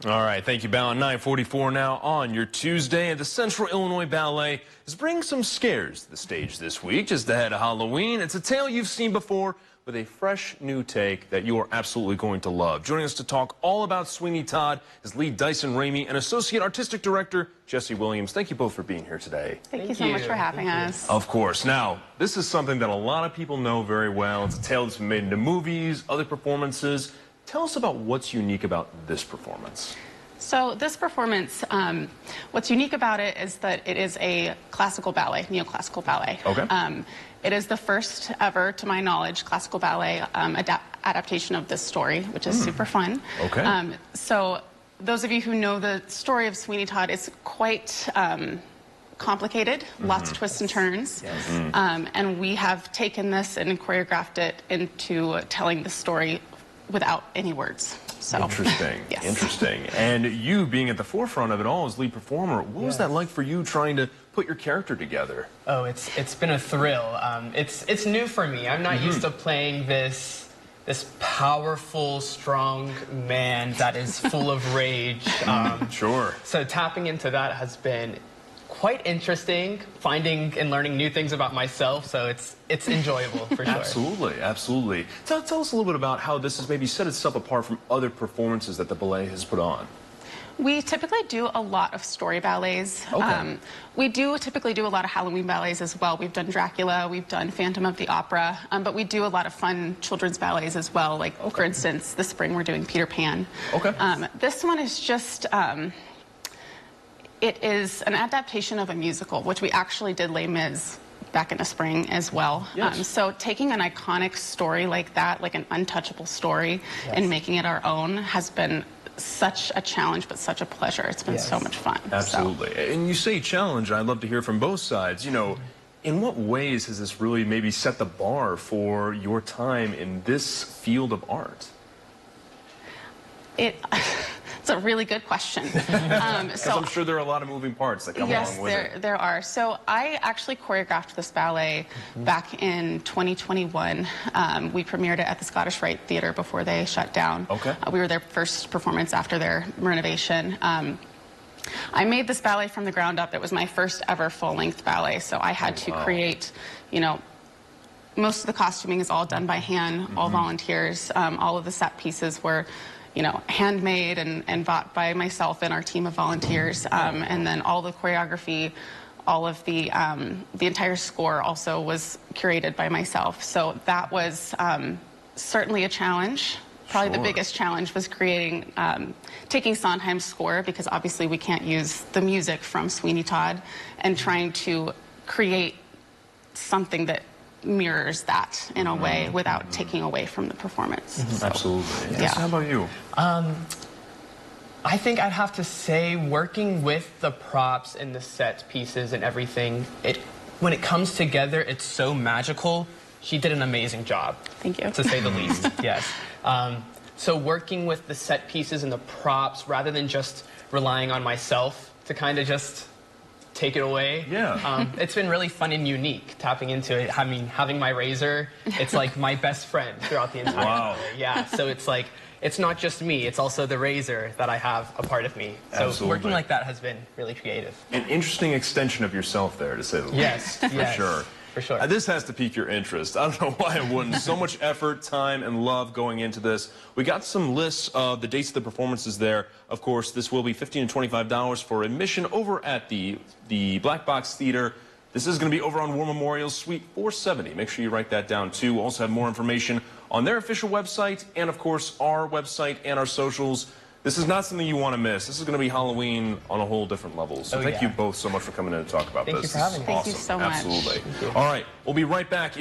All right, thank you, Ballet. 9:44 now on your Tuesday. And the Central Illinois Ballet is bringing some scares to the stage this week, just ahead of Halloween. It's a tale you've seen before with a fresh new take that you are absolutely going to love. Joining us to talk all about Sweeney Todd is lead Dyson Ramey and Associate Artistic Director Jesse Williams. Thank you both for being here today. Thank you so much for having us. Of course. Now, this is something that a lot of people know very well. It's a tale that's been made into movies, other performances. Tell us about what's unique about this performance. So this performance, what's unique about it is that it is a classical ballet, neoclassical ballet. Okay. It is the first ever, to my knowledge, classical ballet adaptation of this story, which is super fun. Okay. So those of you who know the story of Sweeney Todd, it's quite complicated, lots of twists and turns. Yes. And we have taken this and choreographed it into telling the story without any words. So, interesting. Yes. Interesting. And you being at the forefront of it all as lead performer, what was that like for you trying to put your character together? Oh, it's been a thrill. It's new for me. I'm not used to playing this powerful, strong man that is full of rage. Sure. So tapping into that has been quite interesting, finding and learning new things about myself, so it's enjoyable for sure. Absolutely, absolutely. Tell us a little bit about how this has maybe set itself apart from other performances that the ballet has put on. We typically do a lot of story ballets. Okay. We do typically do a lot of Halloween ballets as well. We've done Dracula, we've done Phantom of the Opera, but we do a lot of fun children's ballets as well. Like, for instance, this spring we're doing Peter Pan. Okay. This one is just... it is an adaptation of a musical, which we actually did Les Mis back in the spring as well. Yes. So taking an iconic story like that, like an untouchable story, and making it our own has been such a challenge, but such a pleasure. It's been so much fun. Absolutely. So. And you say challenge, and I'd love to hear from both sides. You know, in what ways has this really maybe set the bar for your time in this field of art? It's a really good question. So I'm sure there are a lot of moving parts that come along with it. Yes, there are. So I actually choreographed this ballet back in 2021. We premiered it at the Scottish Rite Theatre before they shut down. Okay. We were their first performance after their renovation. I made this ballet from the ground up. It was my first ever full-length ballet, so I had to create, you know, most of the costuming is all done by hand, all volunteers. All of the set pieces were, you know, handmade and bought by myself and our team of volunteers. And then all the choreography, all of the entire score also was curated by myself. So that was certainly a challenge. Probably the biggest challenge was creating, taking Sondheim's score, because obviously we can't use the music from Sweeney Todd, and trying to create something that mirrors that in a way without taking away from the performance. So, absolutely. Yeah. So how about you? I think I'd have to say working with the props and the set pieces and everything, when it comes together, it's so magical. She did an amazing job. Thank you. To say the least, yes. So working with the set pieces and the props, rather than just relying on myself to kind of just take it away. Yeah. It's been really fun and unique tapping into it. I mean, having my razor, it's like my best friend throughout the entire ballet. Yeah, so it's like, it's not just me, it's also the razor that I have a part of me. So working like that has been really creative. An interesting extension of yourself there, to say the least. Yes, For sure. For sure. This has to pique your interest. I don't know why it wouldn't. So much effort, time, and love going into this. We got some lists of the dates of the performances there. Of course, this will be $15 to $25 for admission over at the Black Box Theater. This is going to be over on War Memorial, Suite 470. Make sure you write that down, too. We'll also have more information on their official website and, of course, our website and our socials. This is not something you want to miss. This is going to be Halloween on a whole different level. So thank you both so much for coming in to talk about this. Thank you for having me. Thank you so much. Absolutely. All right, we'll be right back.